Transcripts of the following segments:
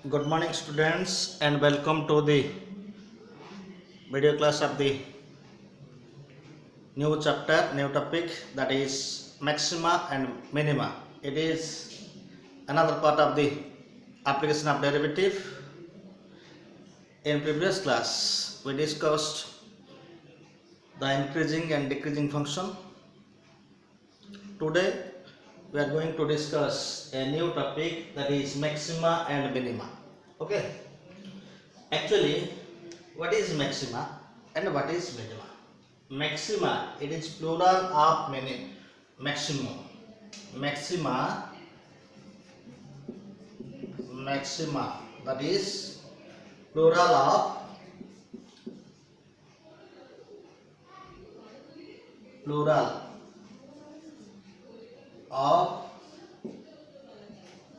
Good morning, students, and welcome to the video class of the new chapter, new topic, that is maxima and minima. It is another part of the application of derivative. In previous class, we discussed the increasing and decreasing function. Today, we are going to discuss a new topic, that is maxima and minima. Okay. Actually, what is maxima and what is minima? Maxima, it is plural of maximum. Maxima, that is plural of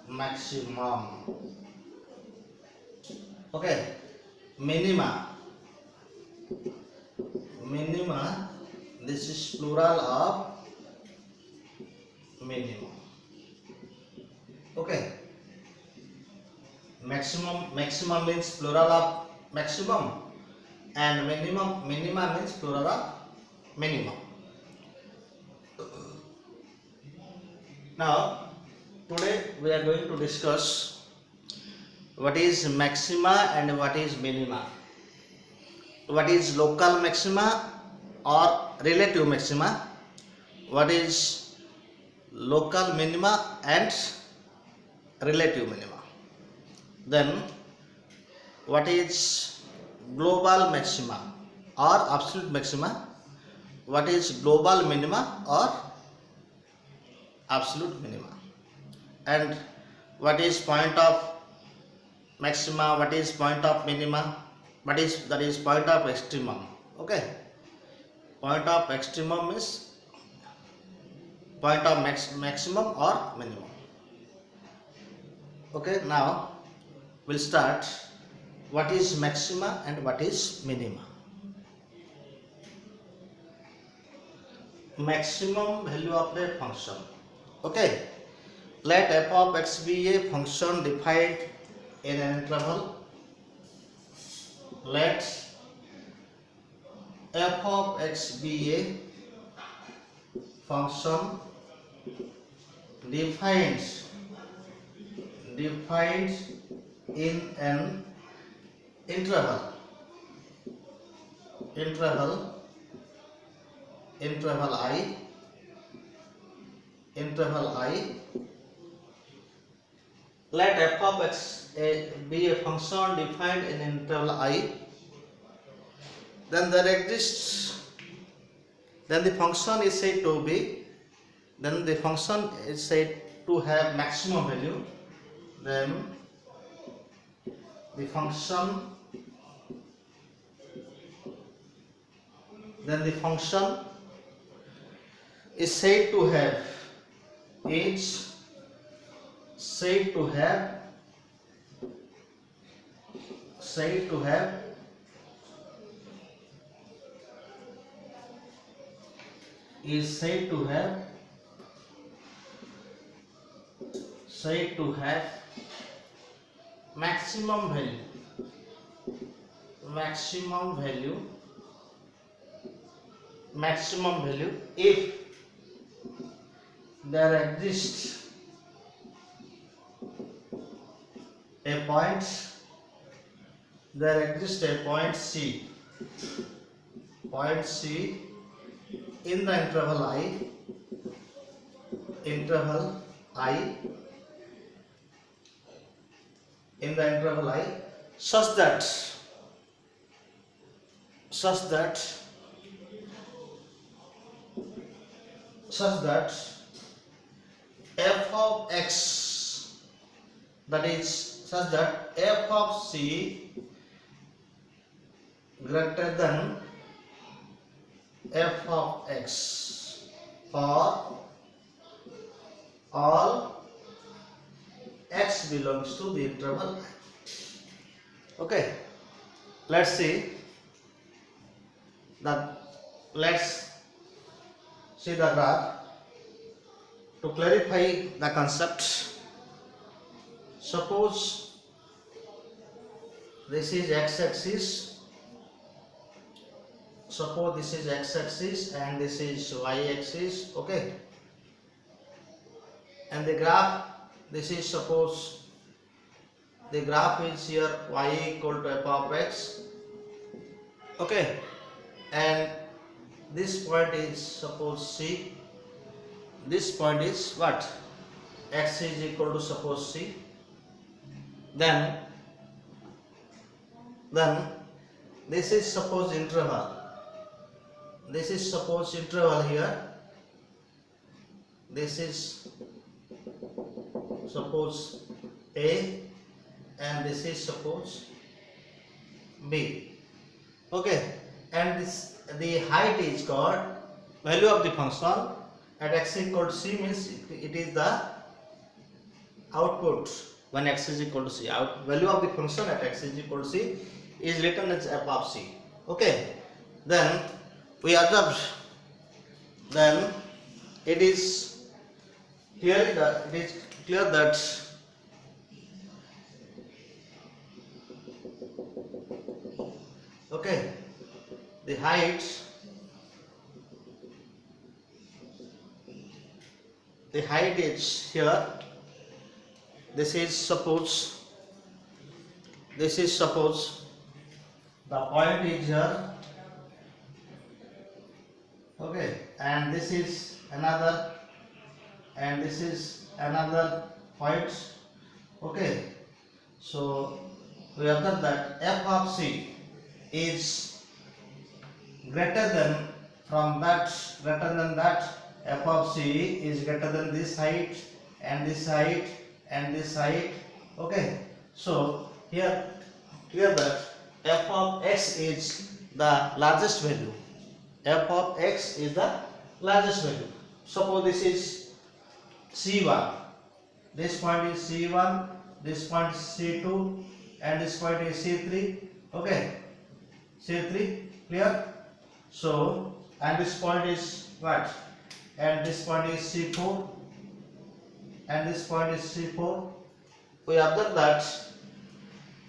maximum. Okay. Minima, this is plural of minimum. Okay. Maximum means plural of maximum, and minima means plural of minimum. Now today we are going to discuss what is maxima and what is minima. What is local maxima or relative maxima? What is local minima and relative minima? Then what is global maxima or absolute maxima? What is global minima or absolute minima? And what is point of maxima, what is point of minima, that is point of extremum. Okay, point of extremum is point of maximum or minimum. Okay, now we'll start. What is maxima and what is minima? Maximum value of a function. Okay, let f of x be a function defined in an interval. Let f of x be a function defined in an interval I. Let f of x be a function defined in interval I. Then the function is said to be, then the function is said to have maximum value. Then the function is said to have maximum value if there exists a point C in the interval I such that f of x, that is such that f of c greater than f of x for all x belongs to the interval. Okay, let's see the graph. To clarify the concept, suppose this is x-axis. Suppose this is x-axis and this is y-axis. Okay, and the graph, this is, suppose the graph is here y equal to f of x. Okay, and this point is, suppose C. This point is what? X is equal to, suppose C. Then this is, suppose, interval. This is, suppose, interval here. This is, suppose, A, and this is, suppose, B. Okay, and this, the height is called value of the function at x equal to C, means it is the output when x is equal to C. Value of the function at x is equal to C is written as f of C. Okay, then we observe, then it is here, it is clear that okay, the height is here. This is, suppose the point is here. Okay, and this is another, and this is another point. Okay, so we observe that f of C is greater than, from that, greater than that, f of C is greater than this height and this height and this height. Okay, so here that f of x is the largest value. F of x is the largest value. Suppose this is C1. This point is C1, this point is C2, and this point is C3. Okay, C3, clear? So, and this point is what? And this point is C4, and this point is C4. We observe that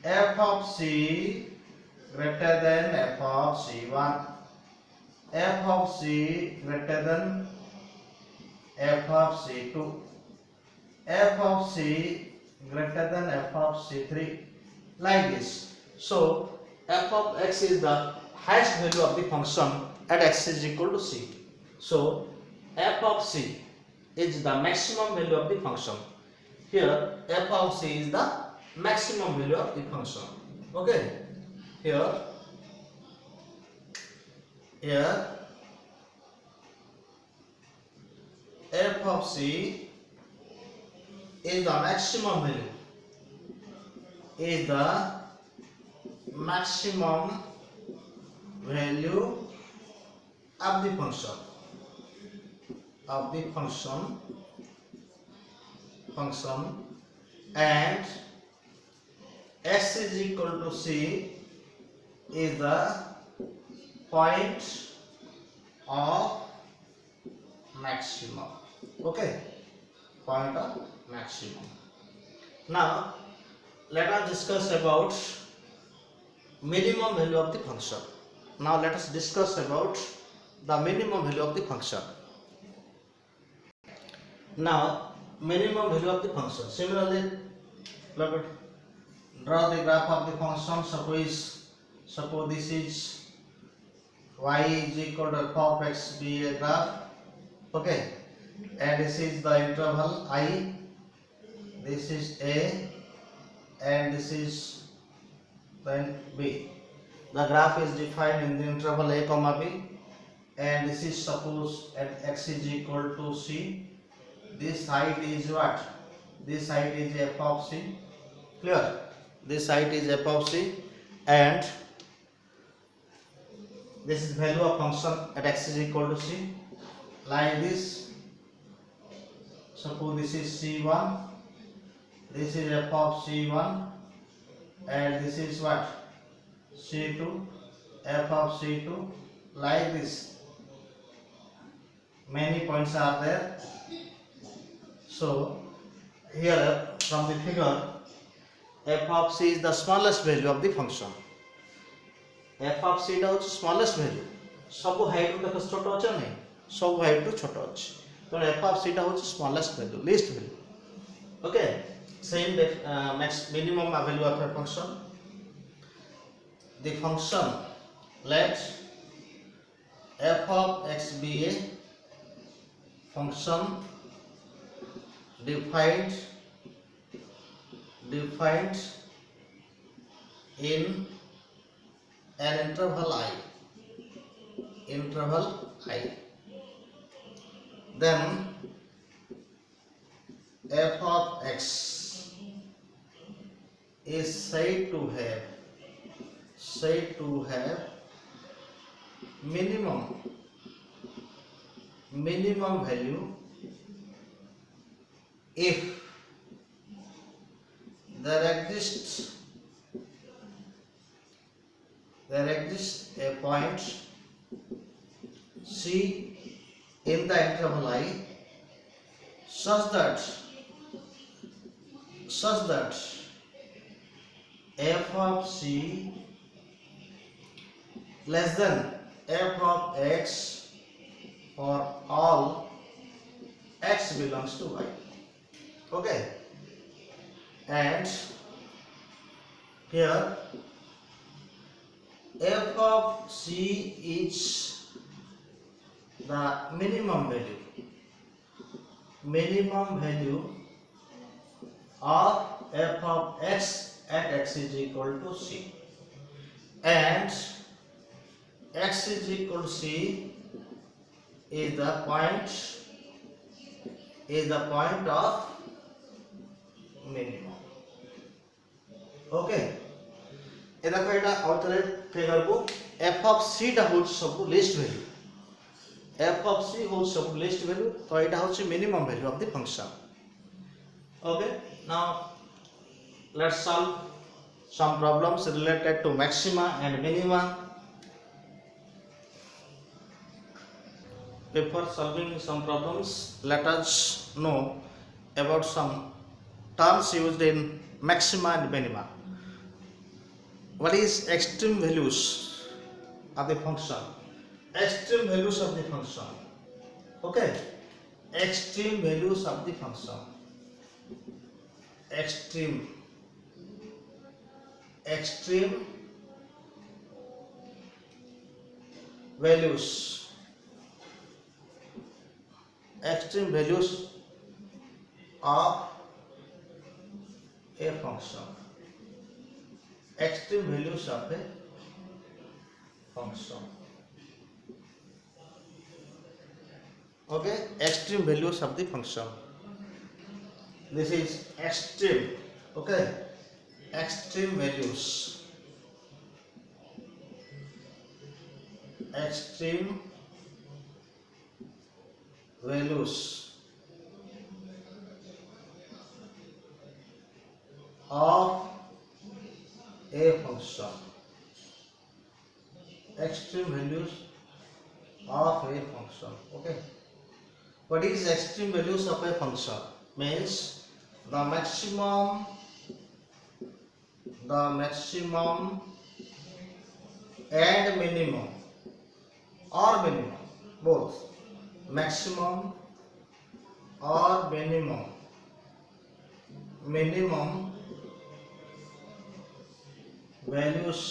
f of C greater than f of C1, f of C greater than f of C2, f of C greater than f of C3, like this. So f of x is the highest value of the function at x is equal to C. So f of C is the maximum value of the function. Here f of C is the maximum value of the function. Okay, here f of C is the maximum value, is the maximum value of the function, and x is equal to C is the point of maximum. Okay, point of maximum. Now let us discuss about minimum value of the function. Now let us discuss about the minimum value of the function. Now minimum value of the function. Similarly, let us draw the graph of the function. Suppose this is y is equal to f of x, be a graph. Okay, and this is the interval I, this is A, and this is then B. The graph is defined in the interval a comma b, and this is, suppose, at x is equal to C. This height is what? This height is f of C. Clear? This height is f of C, and this is value of function at x is equal to C. Like this. Suppose this is C1. This is f of C1, and this is what? C2, f of C2, like this. Many points are there. So here from the figure, f of c is the smallest value of the function. f of c टा होची smallest value. सब height रो देखो छोटो अछि नै, सब height रो छोटो अछि. तो f of c टा होची smallest value, least value. Okay, same max minimum value of a function. The function, let f of x be a function defined in an interval I, then f of x is said to have minimum value if there exists a point c in the interval I such that f of c less than f of x for all x belongs to y. Okay, and here f of c is the minimum value of f of x at x is equal to c, and x is equal to c is the point of minimum. Okay, ए देखो एटा आउटरे figure को f of c टा हो सब least value, f of c हो सब least value, तो एटा होची minimum value of the function. Okay, now let's solve some problems related to maxima and minima. Before solving some problems, let us know about some terms used in maxima and minima. What is extreme values of the function? Extreme values of the function. Okay, extreme values of the function. Extreme values. Extreme values of a function. Extreme values of a function. Okay, extreme values of the function. This is extreme. Okay, extreme values. Extreme values of a function. Extreme values of a function. Okay, what is extreme values of a function? Means the maximum and minimum, or minimum, both maximum or minimum values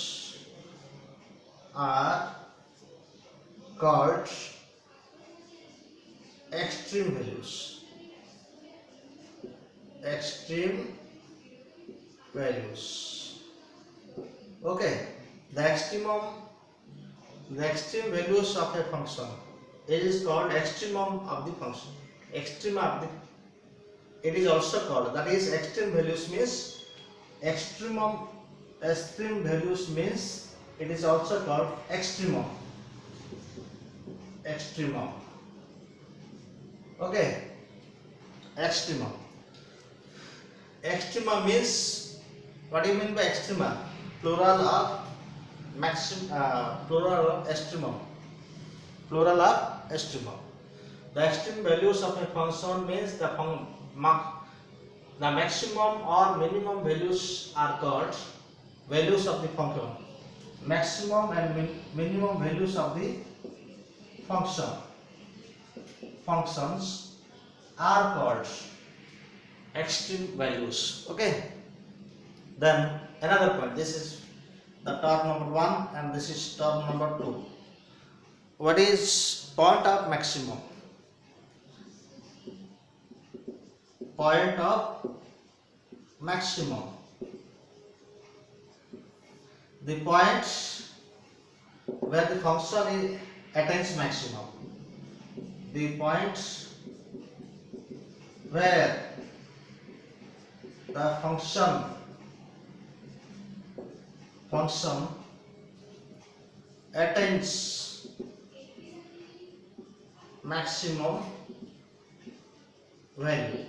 are called extreme values. Extreme values. Okay, the extreme values of a function, it is called extremum of the function. Extreme of the, it is also called, that is extreme values means extremum. Extreme values means it is also called extremum. Okay, extremum. Extrema means, what do you mean by extrema? Plural of extremum. The extreme values of a function means the The maximum or minimum values are called values of the function. Maximum and minimum values of the functions are called extreme values. Okay. Then another point. This is the term number 1 and this is term number 2. What is point of maximum? Point of maximum. The points where the function attains maximum. The points where the function attains maximum value.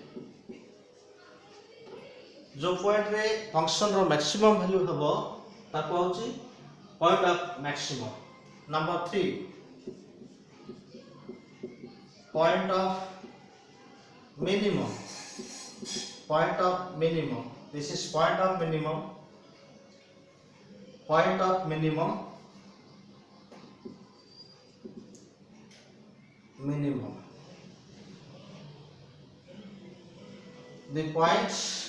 जो point रे function रो maximum value हबो ताको होची point of maximum. Number 3 point of minimum. Point of minimum. This is point of minimum. Point of minimum. Minimum. The points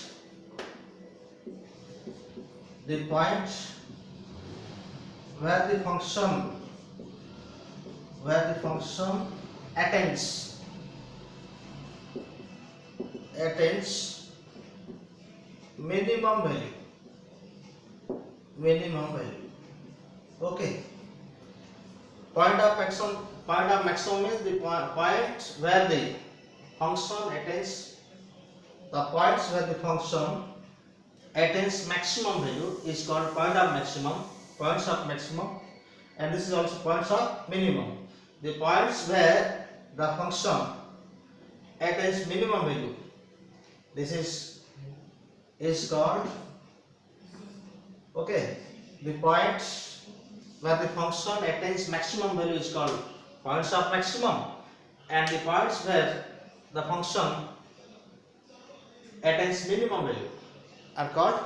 where the function attains minimum value. Okay. Point of maximum is the point where the function attains maximum value is called point of maximum. Points of maximum, and this is also points of minimum. The points where the function attains minimum value, this is called, okay, the points where the function attains maximum value is called points of maximum, and the points where the function attains minimum value are called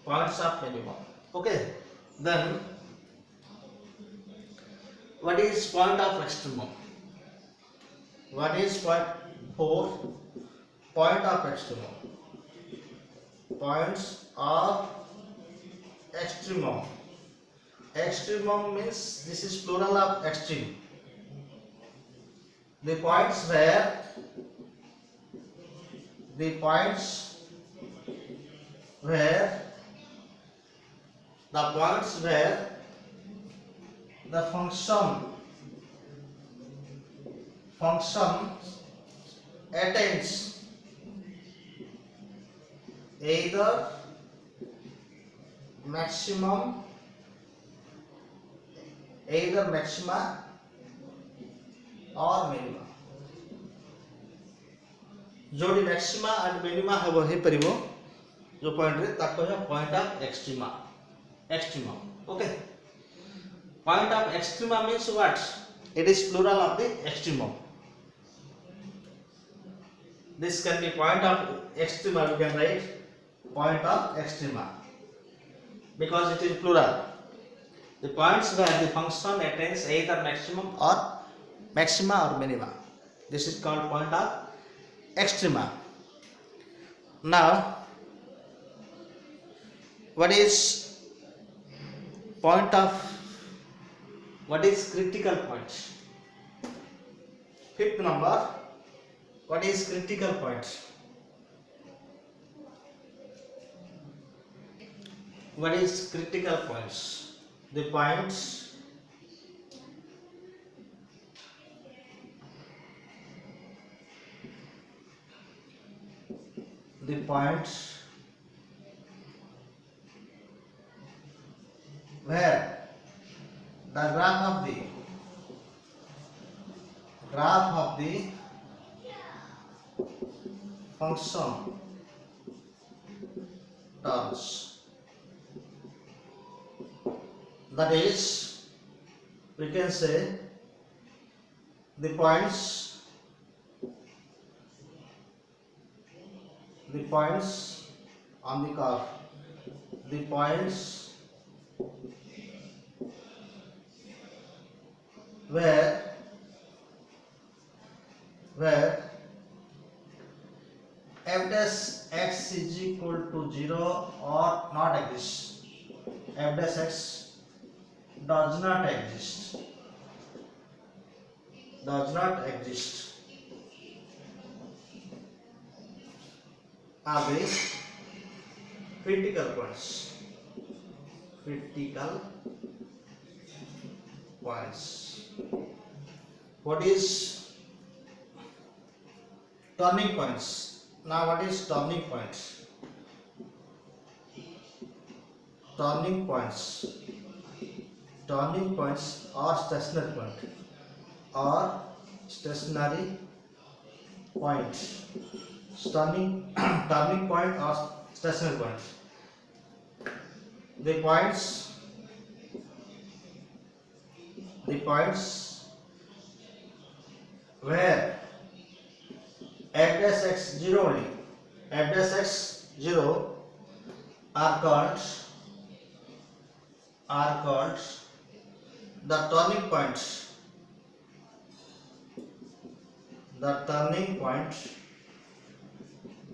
points of minimum. Okay, then what is point of extremum? What is point 4? Point of extremum. Points of extremum. Extremum means this is plural of extreme. The points where the function attains either maxima or minima. जोड़ी maxima and minima हेबो हे परिबो जो point रे ताको है point of extrema. Okay, point of extrema means what? It is plural of the extremum. This can be point of extrema. You can write point of extrema because it is plural. The points where the function attains either maxima or minima. This is called point of extrema. Now, what is critical point? Fifth number, what is critical point? What is critical points? The points where the graph of the function turns. That is, we can say the points the points on the curve, the points where f dash x is equal to 0 or not exist. F dash x does not exist. Are the critical points. What is turning points? Now what is turning points? Turning points are stationary point. Turning point or stationary point. The points where f dash x 0 only, f dash x 0 are called the turning points. The turning point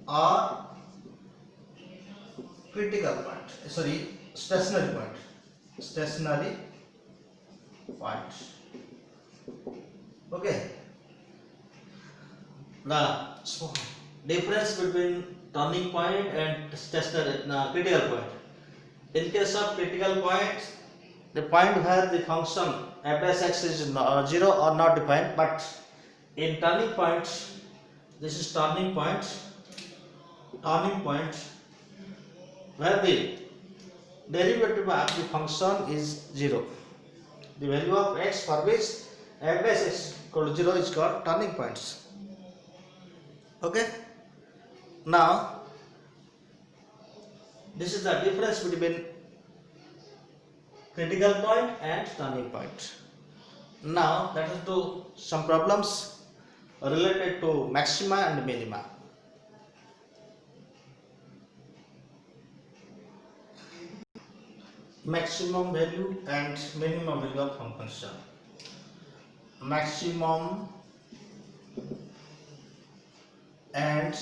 or critical point. Sorry, stationary point. Okay. The difference between turning point and stationary critical point. In case of critical point, the point where the function f dash x is 0 or not defined, but in turning point, this is turning point where the derivative of the function is 0. The value of x for which f dash x equal to 0 is called turning points. Okay. Now this is the difference between critical point and turning point. Now let us do some problems related to maxima and minima. Maximum value and minimum value of function. Maximum and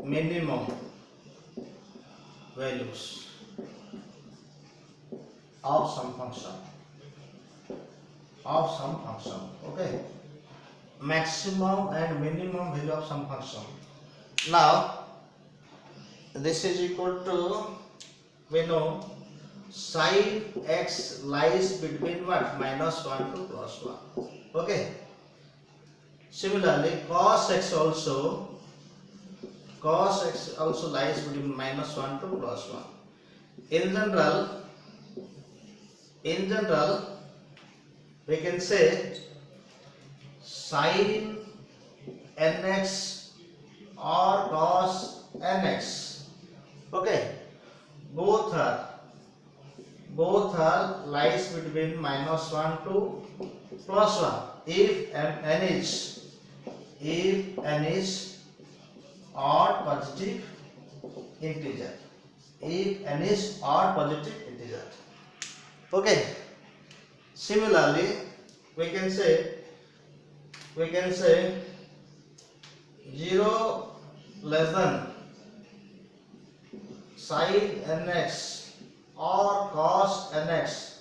minimum values of some function. Okay. Maximum and minimum value of some function. Now this is equal to, we know sin x lies between what? -1 to +1. Okay. Similarly, cos x also lies between -1 to +1. In general, we can say sin nx or cos nx. Okay, both are lies between -1 to +1 if n is odd positive integer. Okay. Similarly, we can say 0 less than sin nx or cos nx.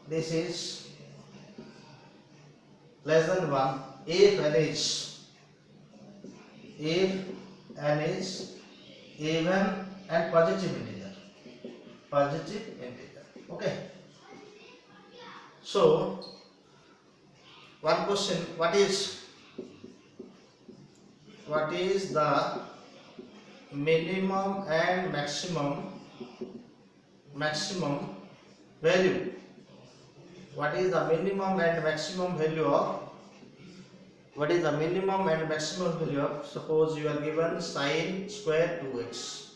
This is less than 1 if n is even and positive integer. Okay. So one question, what is the minimum and maximum value? What is the minimum and maximum value of? Suppose you are given sin square 2x.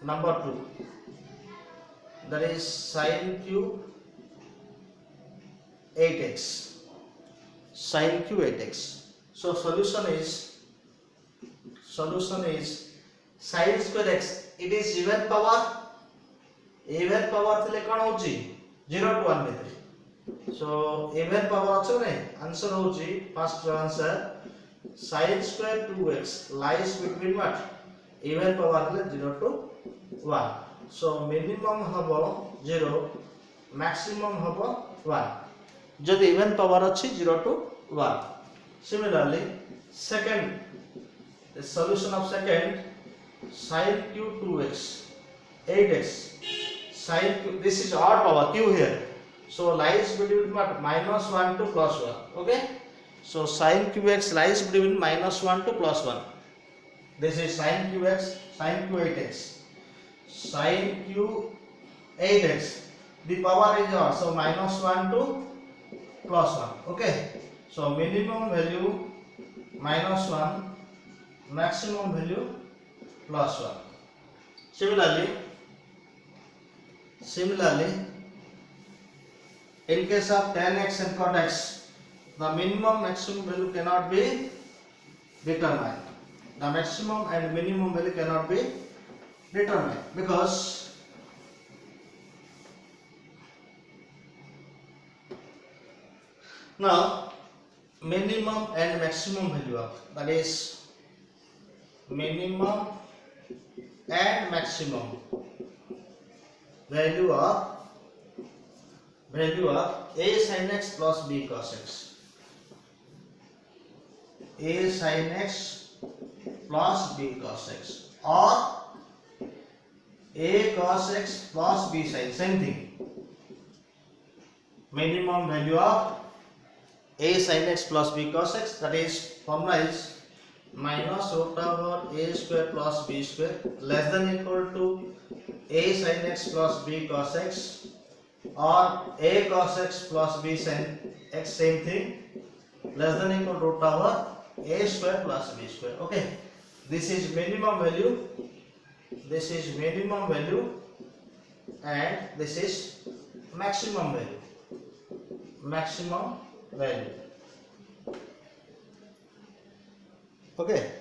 Number 2, that is sin cube 8x. So solution is solution is sin square x, it is even power thile kon hochi 0 to 1 भितर, so even power अछि नै answer होची first answer sin square 2x lies between what even power thile 0 to 1, so minimum हबो 0 maximum हबो 1 जदि even power अछि 0 to 1. Similarly second, the solution of second sin q 2x 8x sin q, this is odd power q here, so lies between what -1 to +1. Okay, so sin qx lies between -1 to +1. This is sin qx, sin q 8x, sin q 8x, the power is odd, so -1 to +1. Okay, so minimum value -1, maximum value +1. Similarly in case of tan x and cot x, the minimum maximum value cannot be determined. The maximum and minimum value cannot be determined because now minimum and maximum value of, that is minimum and maximum value of a sin x plus b cos x, a sin x plus b cos x, or a cos x plus b sin, same thing. Minimum value of a sin x plus b cos x, that is formula is minus root over a square plus b square less than equal to a sin x plus b cos x, or a cos x plus b sin x, same thing, less than equal to root over a square plus b square. Okay, this is minimum value, this is minimum value, and this is maximum value, Okay,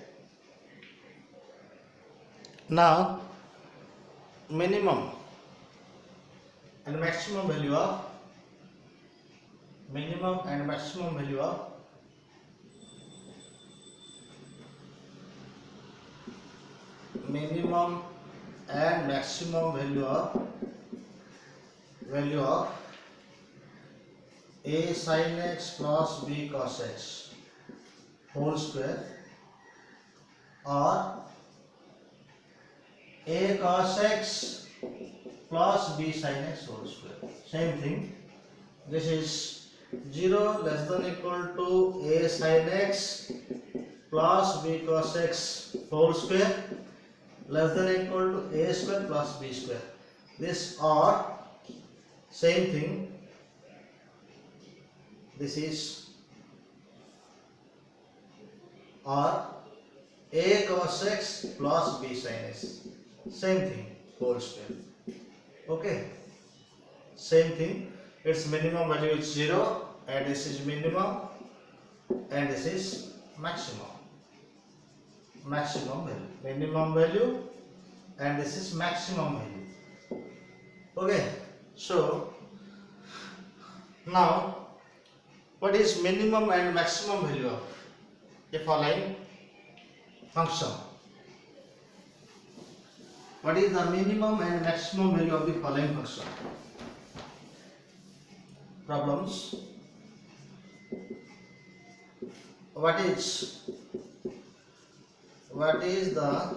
now minimum and maximum value of minimum and maximum value of a sin x plus b cos x whole square, or a cos x plus b sin x whole square, same thing. This is 0 less than equal to a sin x plus b cos x whole square less than equal to a square plus b square. This are same thing. This is or a cos x plus b sin x, same thing, whole square. Okay, same thing. Its minimum value is 0, and this is minimum, and this is maximum value, minimum value, and this is maximum value. Okay, so now what is minimum and maximum value of the following function? What is the minimum and maximum value of the following function? Problems. What is the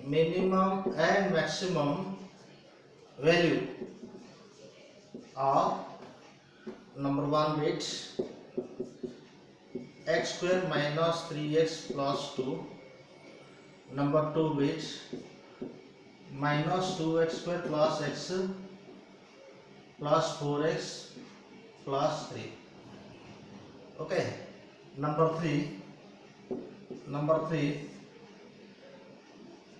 minimum and maximum value of number 1 bit x square minus 3x plus 2, number 2 bit minus 2x square plus x plus 4x plus 3. Okay, number 3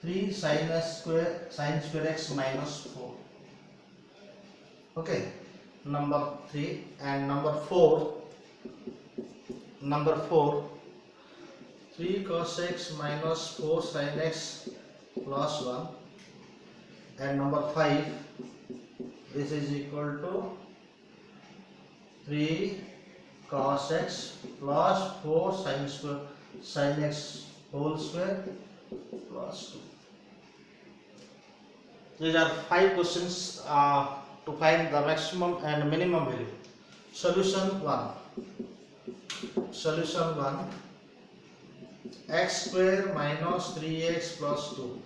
3 sin square x minus 4. Okay, number 3, and number 4 3 cos x minus 4 sin x plus 1, and number 5, this is equal to 3 cos x plus 4 sin x whole square plus 2. These are 5 questions to find the maximum and minimum value. Solution 1. Solution 1. X square minus 3x plus 2.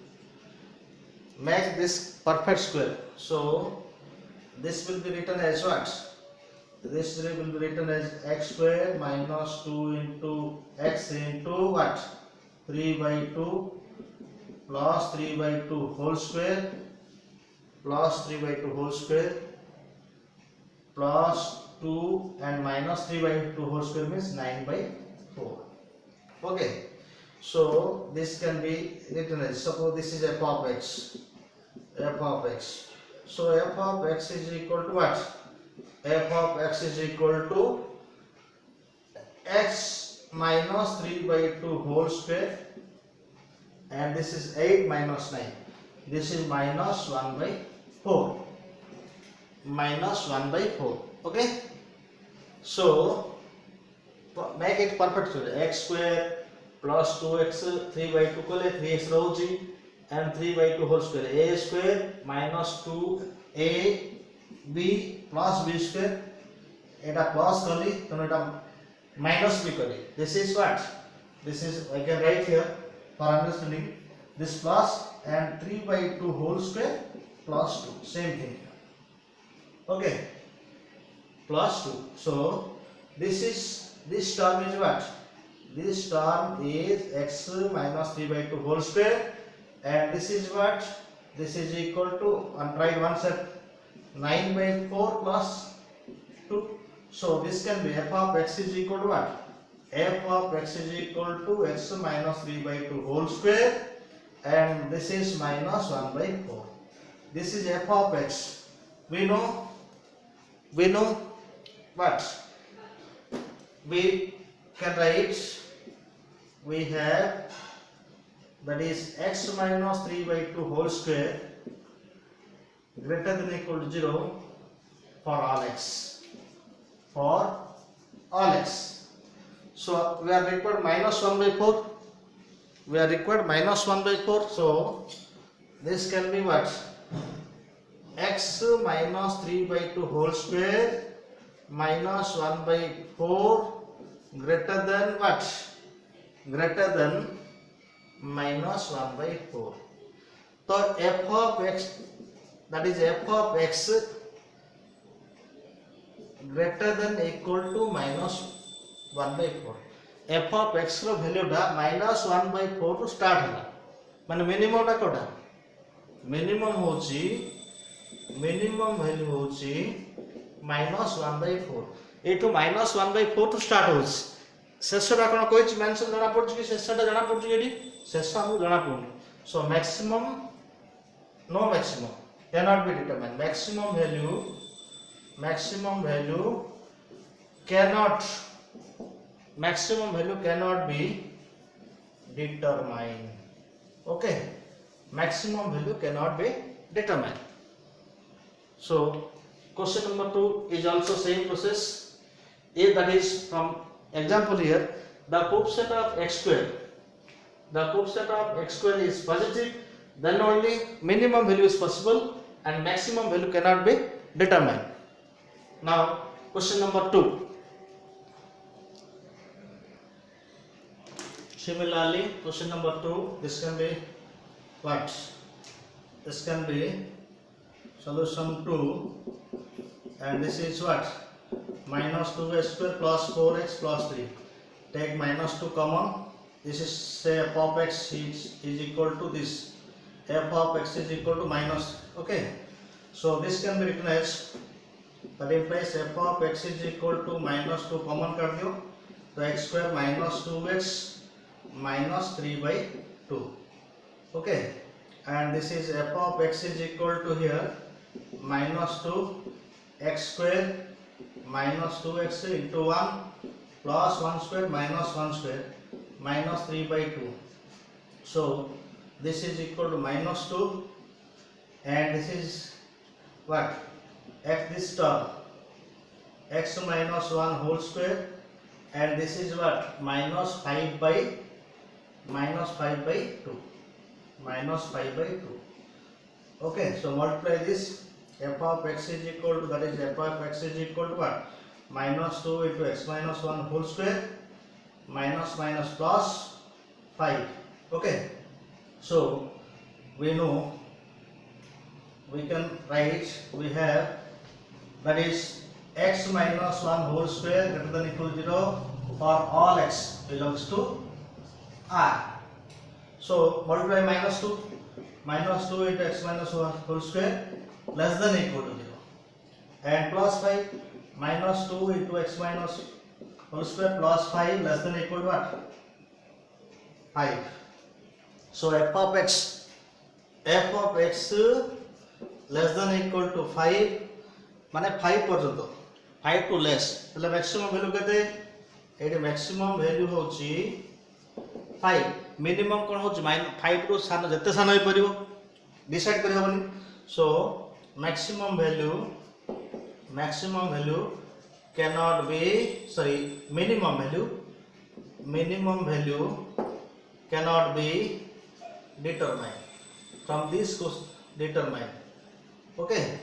Make this perfect square. So this will be written as what? This will be written as x square minus 2 into x into what? 3 by 2 plus 3 by 2 whole square plus 3 by 2 whole square plus 2 and minus 3 by 2 whole square means 9 by 4. Okay. So this can be written as, suppose this is f of x. F of x. So f of x is equal to what? F of x is equal to x minus 3 by 2 whole square, and this is 8 minus 9. This is minus 1 by 4. Minus 1 by 4. Okay. So make it perfect square. X square plus 2x 3 by 2 kole 3x roji and 3 by 2 whole square. A square minus 2a b plus b square. Eta plus kali then eta minus b kali. This is what? This is, I can write here for understanding. This plus and 3 by 2 whole square plus 2. Same thing. Okay. Plus 2. So this term is what? This term is x minus 3 by 2 whole square, and this is what? This is equal to, and try one set, 9 by 4 plus 2. So this can be f of x is equal to what? F of x is equal to x minus 3 by 2 whole square, and this is minus 1 by 4. This is f of x. We know what? We can write, we have, that is x minus 3 by 2 whole square greater than or equal to 0 for all x. For all x. So we are required minus 1 by 4. We are required minus 1 by 4. So this can be what? X minus 3 by 2 whole square minus 1 by 4 greater than what? Greater than minus 1 by 4. So f of x, that is f of x greater than or equal to minus 1 by 4. F of x row value टा minus 1 by 4 row start होला. माने minimum टा Kota? Minimum होची, minimum value होची minus 1 by 4. ये तो minus 1 by 4 तो start होची. शेष टा कौन कोई चीज mention जाना पड़ती कि शेष टा जाना पड़ती है डी? शेष टा हमको जाना पड़ती. So maximum, no maximum cannot be determined. Maximum cannot be determined. Okay, maximum value cannot be determined. So question number 2 is also same process. If that is from example here, the coefficient of x square, is positive, then only minimum value is possible and maximum value cannot be determined. Now question number 2. Similarly, question number 2, this can be what? This can be solution 2, and this is what? Minus 2x square plus 4x plus 3. Take minus 2 common. This is, say, f of x is equal to this. F of x is equal to minus. Okay. So this can be written as, that implies f of x is equal to minus 2 common कर दियो, तो x square minus 2x minus 3 by 2. Okay, and this is f of x is equal to here minus 2 x square minus 2x into 1 plus 1 square minus 1 square minus 3 by 2. So this is equal to minus 2, and this is what? X, this term x minus 1 whole square, and this is what? Minus 5 by 2. Minus 5 by 2. Okay, so multiply this. F of x is equal to, that is f of x is equal to what? Minus 2 into x minus 1 whole square, minus minus plus 5. Okay, so we know, we can write, we have, that is x minus 1 whole square greater than equal to 0 for all x belongs to R. So multiply minus 2 into x minus 1 whole square less than equal to 0, and plus 5 minus 2 into x minus whole square plus 5 less than equal to what? 5. So f of x less than equal to 5 माने 5 पर्यंत, 5 to less, એટલે maximum value केते? एठी maximum value होची 5, minimum कोन होची? 5 रो सान जते सान होई परिबो डिसाइड करि होबनी. सो maximum value cannot be, sorry, minimum value cannot be determined from this question. Determined. Okay,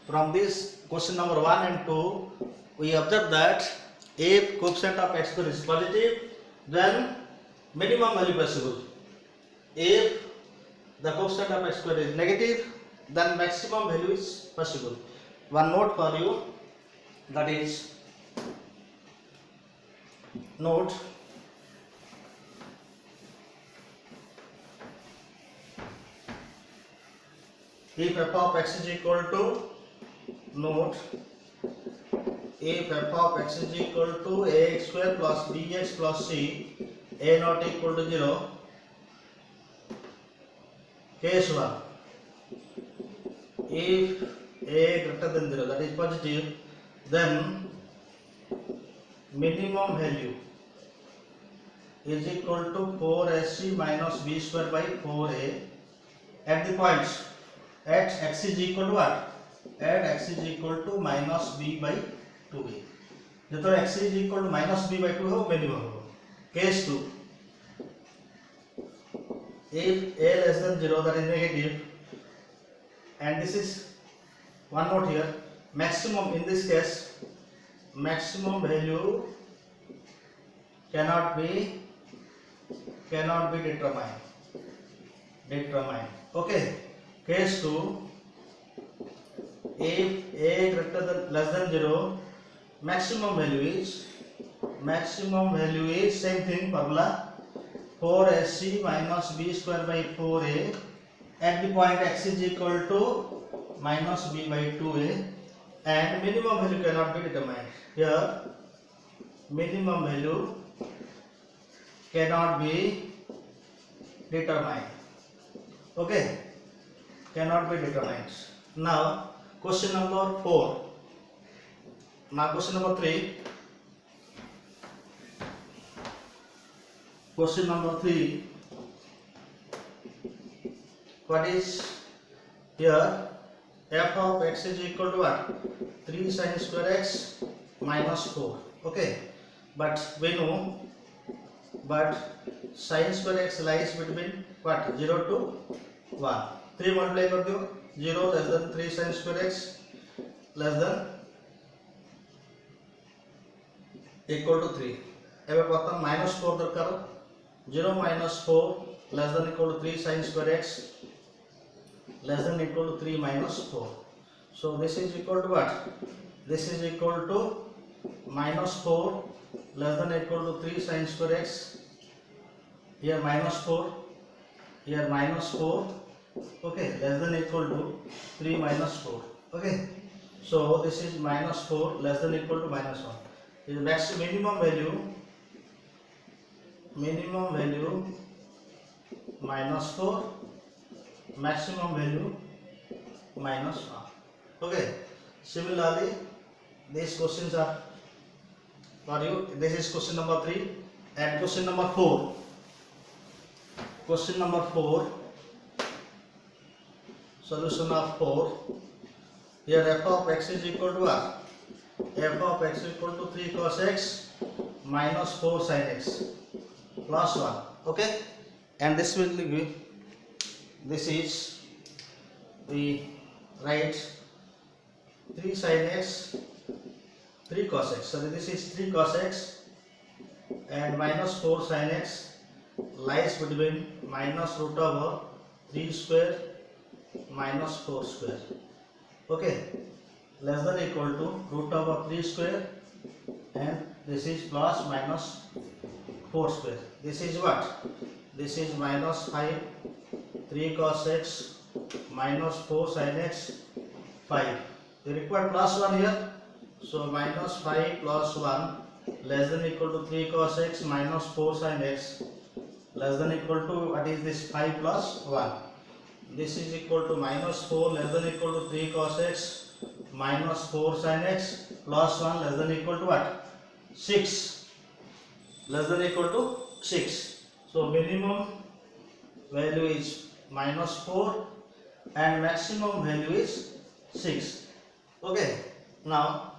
from this question number 1 and 2 we observe that if coefficient of x square is positive, then minimum value possible. If the coefficient of x square is negative, then maximum value is possible. One note for you, that is note, if f of x is equal to, note, if f of x is equal to ax square plus bx plus c, a not equal to 0, case 1, if a greater than 0, that is positive, then minimum value is equal to 4ac minus b square by 4a at the points at x is equal to what? At x is equal to minus b by 2a. जो x is equal to minus b by 2 हो minimum हो. Case 2, if a less than 0, that is negative, and this is one note here, maximum, in this case maximum value cannot be determined. Okay, case 2, if a greater than less than 0, maximum value is same thing, formula 4ac minus b square by 4a at the point x is equal to minus b by 2a, and minimum value cannot be determined. Here minimum value cannot be determined. Okay, cannot be determined. Now question number 4. Now question number 3. Question number 3. What is here? F of x is equal to what? 3 sin square x minus 4. Okay, but we know, but sin square x lies between what? 0 to 1. 3 multiply कर दो. 0 less than 3 sin square x less than equal to 3. एबे प्रथम minus 4 दरकार. 0 minus 4 less than equal to 3 sin square x less than equal to 3 minus 4. So this is equal to what? This is equal to minus 4 less than equal to 3 sin square x. Here minus 4. Here minus 4. Okay, less than equal to 3 minus 4. Okay, so this is minus 4 less than equal to minus 1. Is max minimum value minus 4, maximum value minus 1. Okay, similarly these questions are for you. This is question number 3 and question number 4. Question number 4. Solution of 4. Here f of x is equal to what? F of x is equal to 3 cos x minus 4 sin x plus 1. Okay, and this will be, this is, we write 3 sin x, 3 cos x. Sorry, this is 3 cos x and minus 4 sin x lies between minus root over 3 square minus 4 square. Okay, less than equal to root over 3 square, and this is plus minus 4 square. This is what? This is minus 5, 3 cos x minus 4 sin x, 5. We require plus 1 here, so minus 5 plus 1 less than equal to 3 cos x minus 4 sin x less than equal to, what is this, 5 plus 1. This is equal to minus 4 less than equal to 3 cos x minus 4 sin x plus 1 less than equal to what? 6. Less than equal to 6. So minimum value is minus 4 and maximum value is 6. Okay, now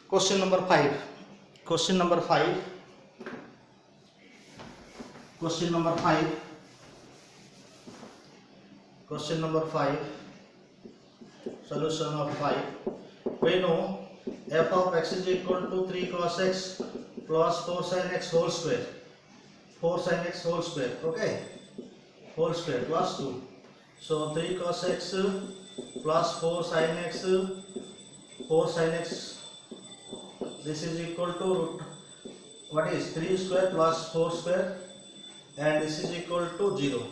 question number 5. Question number 5. Question number 5. Question number 5. Solution of 5. We know f of x is equal to 3 cos x plus 4 sin x whole square. 4 sin x whole square. Okay, whole square plus 2. So 3 cos x plus 4 sin x, 4 sin x, this is equal to root, what is 3 square plus 4 square, and this is equal to 0,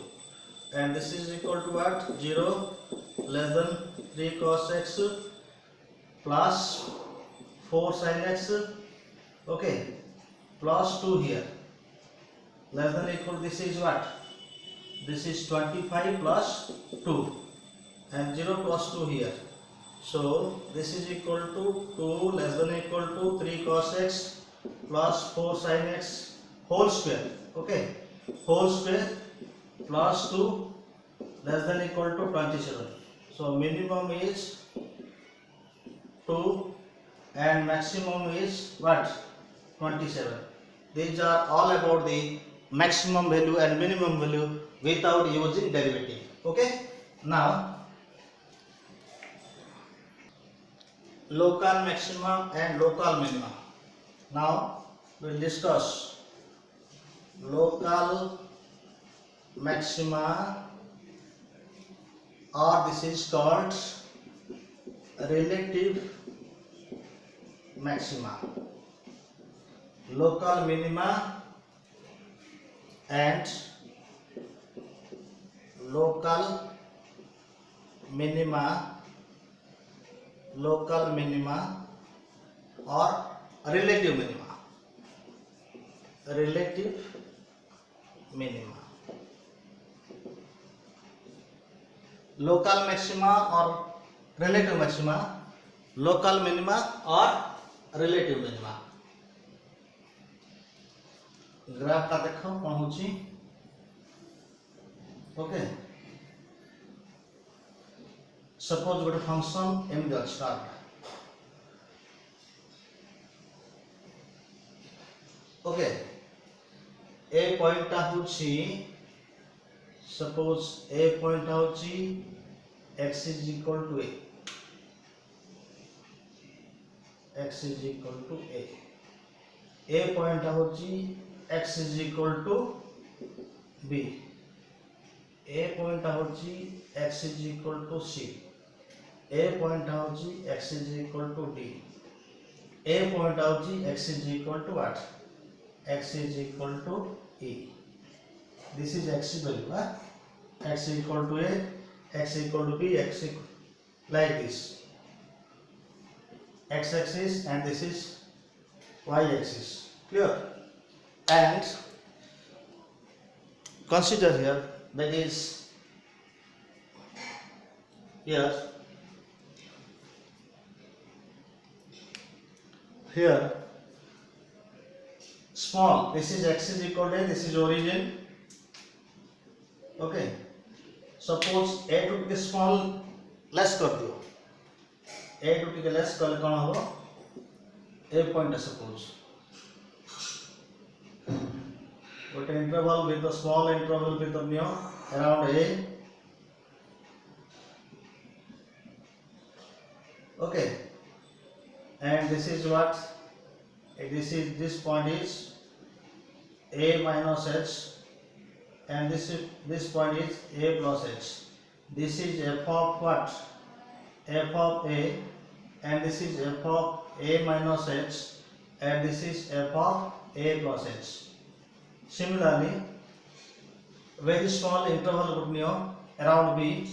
and this is equal to what? 0 less than 3 cos x plus 4 sin x, okay, plus 2 here, less than equal, this is what? This is 25 plus 2, and 0 plus 2 here. So this is equal to 2 less than equal to 3 cos x plus 4 sin x whole square. Okay, whole square plus 2 less than equal to 27. So minimum is 2 and maximum is what? 27. These are all about the maximum value and minimum value without using derivative. Okay, now local maxima and local minima. Now we will discuss local maxima, or this is called relative maxima, local minima and local minima, local minima or relative minima, relative minima, local maxima or relative maxima, local minima or relative minima. Graph का देखो कौन होची. Okay, suppose गोटे function am the start. Okay, A point टा होची, suppose ए point होची x is equal to a, x is equal to a. A point होची x is equal to b. A point होची x is equal to c. A point होची x is equal to d. A point होची x is equal to what? X is equal to e. This is x value, huh? X equal to a, x equal to b, x equal, like this. X axis and this is y axis. Clear? And consider here, that is here small, this is x is equal to a, this is origin, okay suppose ए टू टिके small less कर दियो ए टू टिके less कले कोन हो ए point suppose what interval with a small interval with a new around a okay and this is what this point is a minus h and this point is a plus h. This is f of what? F of a and this is f of a minus h and this is f of a plus h. Similarly, very small interval would be around b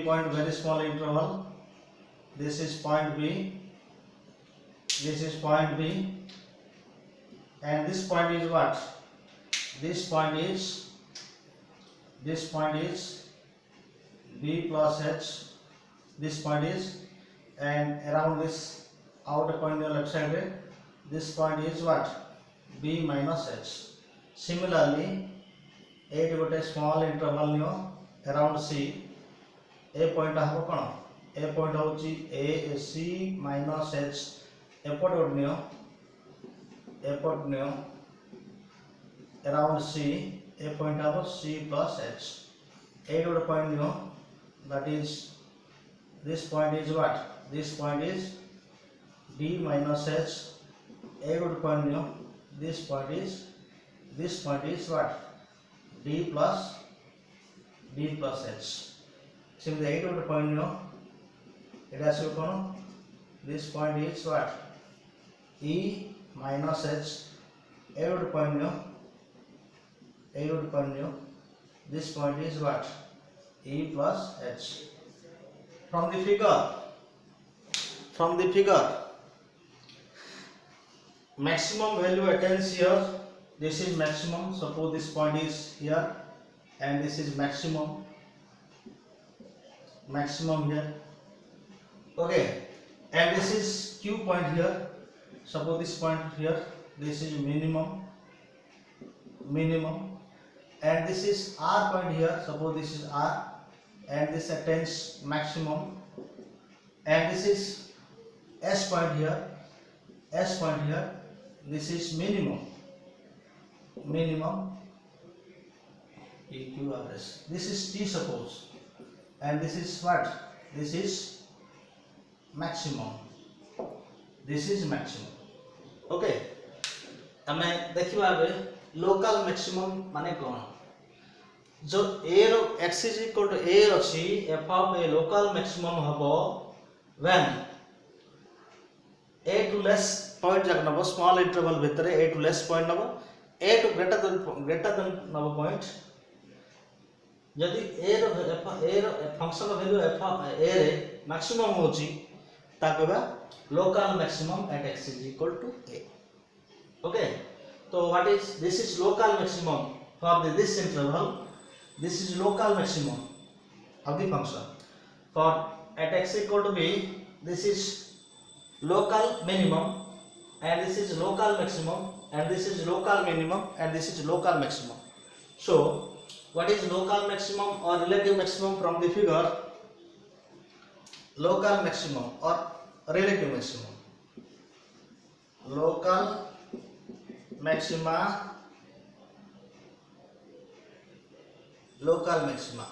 point very small interval. This is point b, this is point b, and this point is what? This point is b plus h. This point is, and around this outer point on left side, this point is what? B minus h. Similarly, a got a small interval around c. A point have kon? A point hochi a c minus h. A point around c. A point have c plus h. A got a point that is this point is what? This point is b minus h. A got a point this point is what? D plus h. Similarly, 8 over point it has to come. This point is what? E minus h. 8 over point this point is what? E plus h. From the figure maximum value attains here. This is maximum. Suppose this point is here and this is maximum here. Okay, and this is q point here. Suppose this point here, this is minimum, and this is r point here. Suppose this is r and this attains maximum, and this is s point here. This is minimum EQRS. This is T suppose, and this is what? This is maximum. Okay, हमें देखिबा बे local maximum माने कोन जो a row x is equal to a अछि f of a local maximum हबो when a to less point जक नबो small interval भितरे a to less point नबो a to greater than नबो point यदि a रो function value f of a रे maximum होची ताकबा local maximum at x is equal to a. Okay, so what is this is local maximum for this interval. This is local maximum of the function for at x equal to b. This is local minimum and this is local maximum and this is local minimum and this is local maximum. So what is local maximum or relative maximum from the figure? Local maximum or relative maximum. Local maxima, local maxima,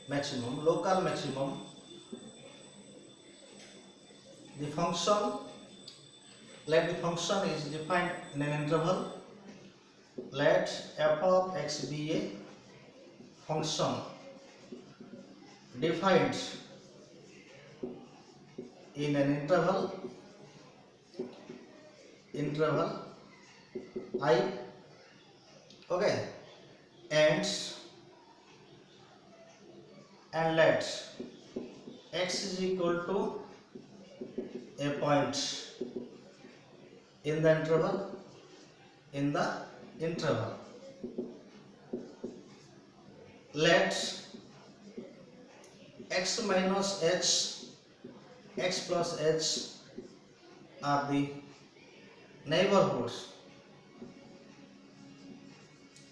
maximum, local maximum. The function, let the function is defined in an interval. Let f of x be a function defined in an interval I. Okay, and let x is equal to a point in the interval. Let x minus h, x plus h are the neighborhoods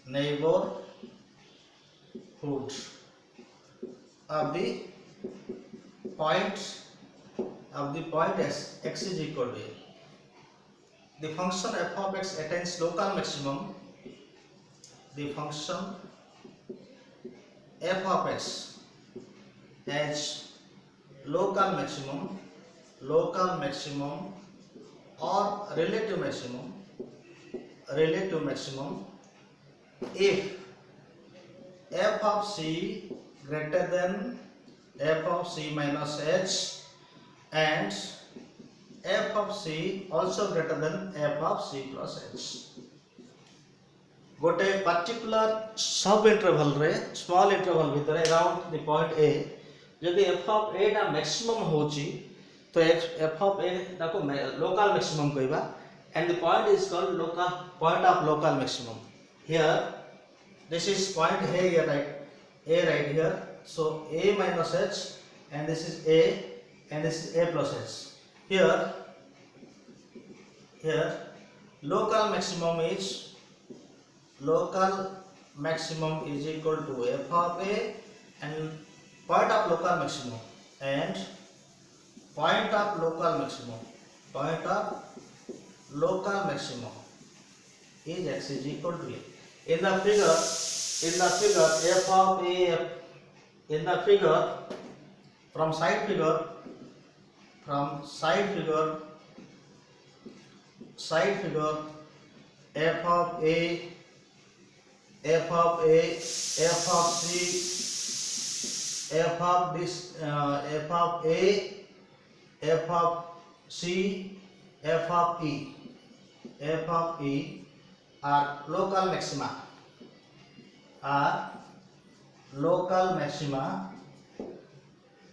neighborhood of the point x is equal to a. The function f of x attains local maximum. The function f of x has local maximum or relative maximum if f of c greater than f of c minus h and f of c also greater than f of c plus h. गोटे particular सब interval रे small interval भीतर around the point A यदि f of a टा maximum होची तो f of a ताको local maximum कहबा and the point is called local point of local maximum. Here this is point a here right here, so a minus h and this is a and this is a plus h. Here local maximum is equal to f of a and point of local maximum and point of local maximum is x is equal to a. In the figure f of a in the figure from side figure f of a f of c f of this f of a f of c f of e are local maxima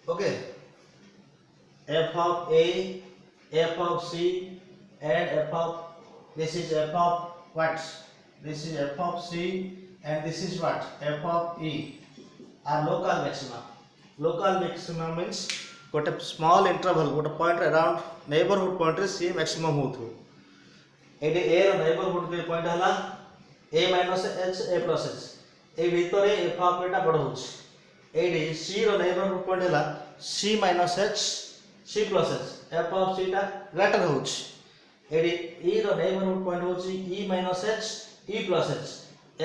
okay. F of a f of c and f of this is f of what, this is f of c and this is what, f of e are local maxima. Local maxima means गोटे small interval गोटे point around neighbourhood point रे सी maximum होथु. AD ए रो neighbourhood के point हला a minus h a plus h ए भीतर f of a टा बड़ होछ. AD c रो neighbourhood point हला c minus h c plus h f of c टा greater होछ. AD e रो neighbourhood point होछि e minus h e plus h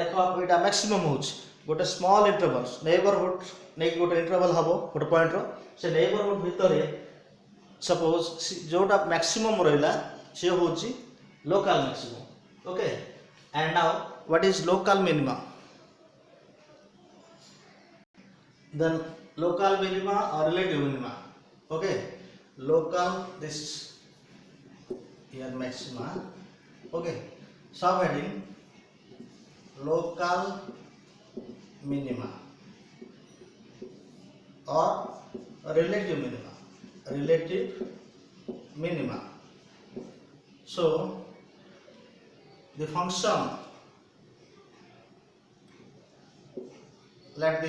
f of a टा maximum होछ. गोटे small interval neighbourhood नै गोटे interval हबो गोटे point रो से नेबरहुड भीतर सपोज जोटा मैक्सिमम रहिला से होछि local maximum. Okay and now what is local minimum, then local minima और relative minima. Okay local this here maxima. Okay sub heading local minima or relative minima. So the function, let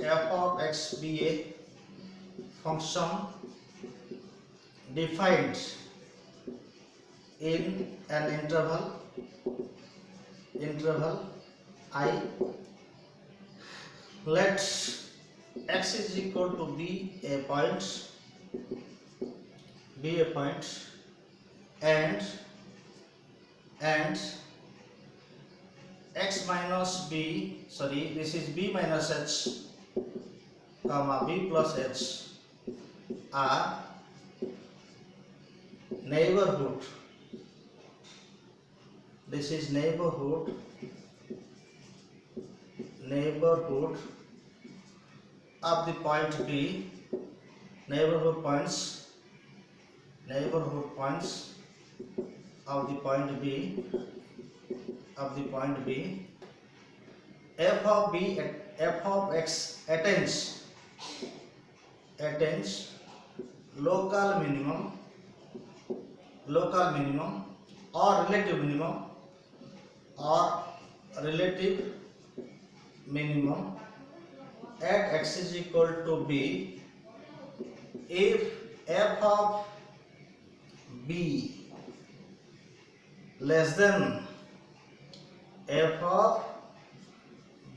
f of x be a function defined in an interval I. Let x is equal to be a point and x minus b, sorry, this is b minus h comma b plus h are neighborhood. This is neighborhood of the point B, neighborhood points of the point B f of x attains local minimum or relative minimum at x is equal to b if f of b less than f of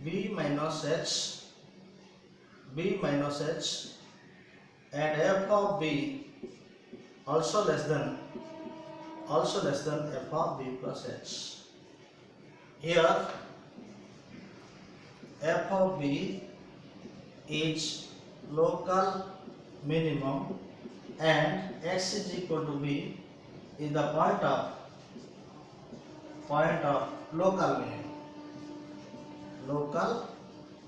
b minus h and f of b also less than f of b plus h. Here f of b is local minimum and x is equal to b is the point of local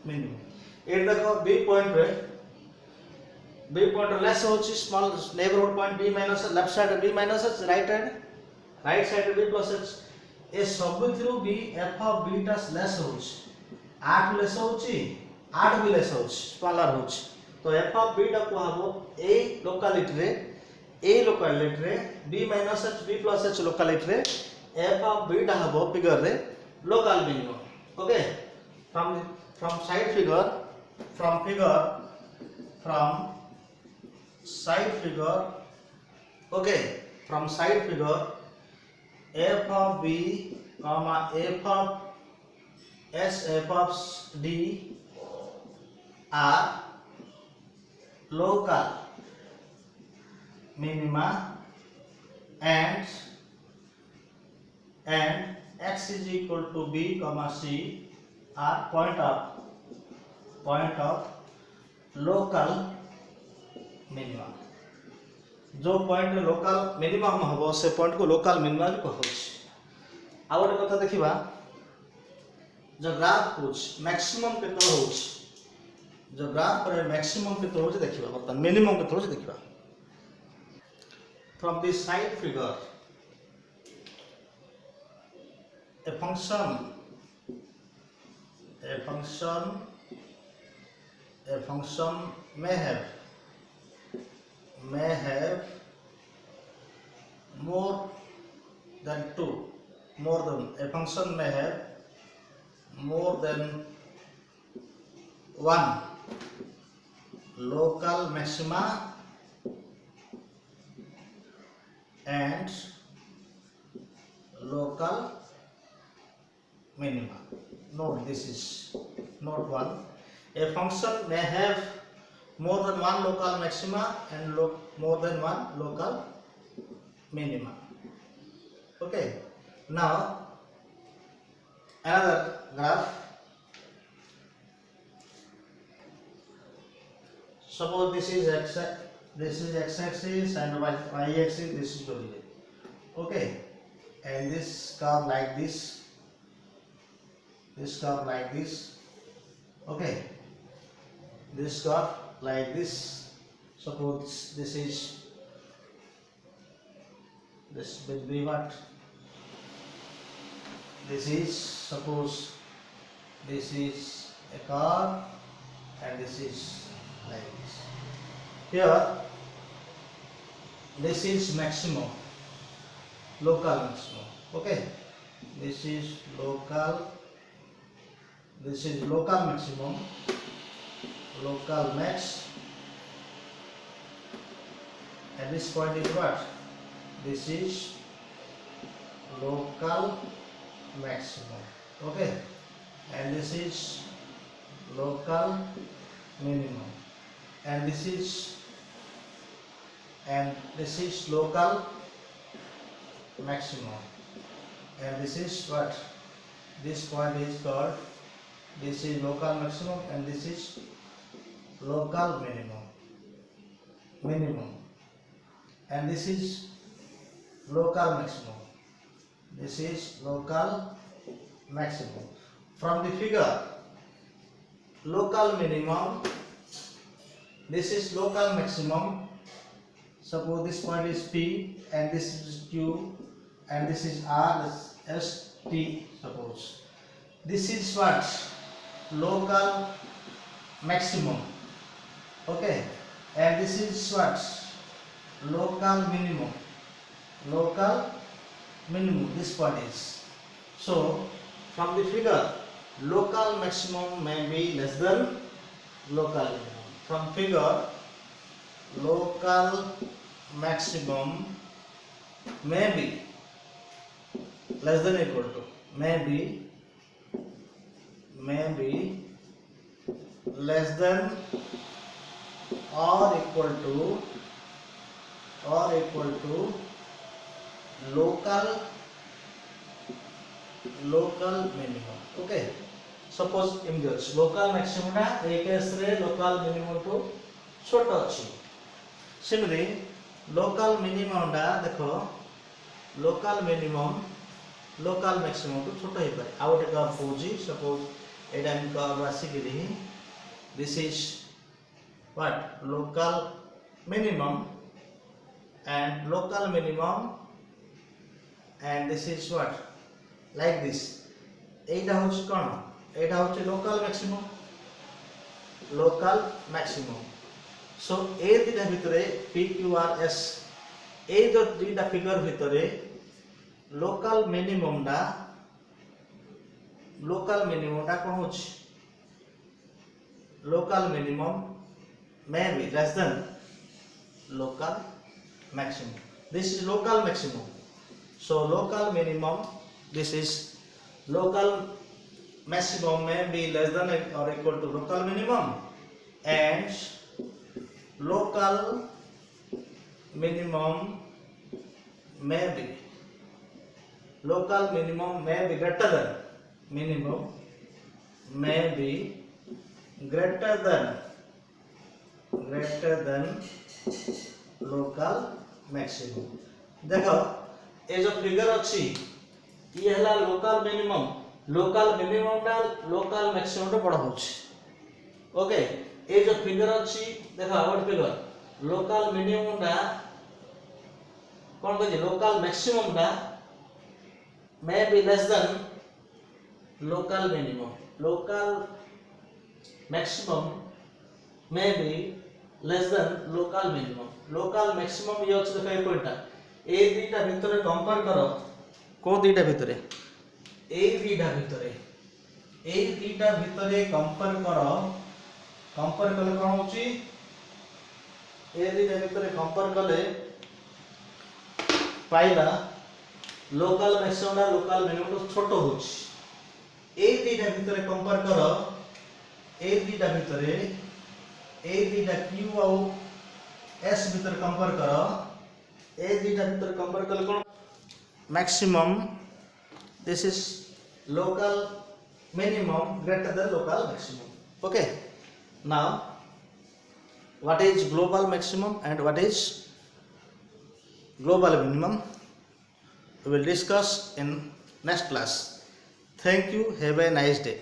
minimum. ये देखो b point less होची small neighbourhood point b minus left side b minus h right side b plus h ए सब through b f of b टा less होची 8 less होची 8 भी less होची smaller होची तो f of b टा को हबो ए लोकालिटी रे b minus h b plus h locality रे f of b टा हबो फिगर रे local minimum. Okay from side figure okay, from side figure f of b comma f of s f of d are local minima and x is equal to b comma c are point of local minima. जो point local minimum हबो से point को local minima भी कहउछ. आ गोटे कथा देखिबा जो graph कुछ मैक्सिमम केतो होउछ जो ग्राफ पर मैक्सिमम केतो होउछ देखिबा बर्तन मिनिमम केतो होउछ देखिबा. From this side figure a function may have more than one local maxima and local minima. Note, this is not one. A function may have more than one local maxima and more than one local minima. Okay. Now another graph. Suppose this is x-axis and y-axis. This is origin. Okay. And this curve like this. This curve like this. Okay. This curve like this. Suppose this will be what? This is, suppose this is a curve and this is like this. Here this is maximum, local maximum. Okay. This is local maximum, local max, and this point is what? This is local maximum. Okay, and this is local minimum, and this is local maximum, and this is what? This point is called, this is local maximum and this is local minimum, and this is local maximum. This is local maximum. From the figure, local minimum, this is local maximum. Suppose this point is P and this is Q and this is R, this S, T. Suppose this is what? Local maximum. Okay, and this is what? Local minimum. This point is. So from the figure, local maximum may be less than local minimum. From figure, local maximum may be less than equal to, may be may be less than or equal to local minimum. Okay, suppose इमती local maximum टा ए case रे local minimum to छोट अच्छी similarly local minimum टा देखो local minimum local maximum टू छोट ही पारे आउ एक कर्व होजी सपोज एटा हम curve आसीकरी this is what local minimum and this is what like this एटा होची कोन एटा होची local maximum so ए दिटा भितरे p q r s ए जो दिटा फिगर भितरे local minimum टा कोन होची local minimum may be less than local maximum. This is local maximum. So local minimum, this is local maximum may be less than or equal to local minimum, and local minimum may be greater than greater than local maximum. देखो ये जो figure अच्छी ये हला local minimum टा local maximum टा बड़ा होची ओके ये जो फिगर अच्छी देखो व्हाट फिगर local minimum टा कौन कहजे local maximum टा may be less than local minimum maximum may be less than local minimum ये अछि देखो ए पॉइंट ए दीटा भितरे कंपेयर करो को दीटा भितरे ए दीटा भितरे कंपेयर करो कंपेयर कले कोन होची ए दीटा भितरे कंपेयर कले पाइला लोकल मैक्सिमम ना लोकल मिनिमम तो छोटो होची ए दीटा भितरे कंपेयर करो ए दीटा क्यू आउ एस भीतर कंपेयर करो ए दीटा भीतर कंपेयर कले कोन maximum this is local minimum greater than local maximum okay now what is global maximum and what is global minimum we will discuss in next class. Thank you. Have a nice day.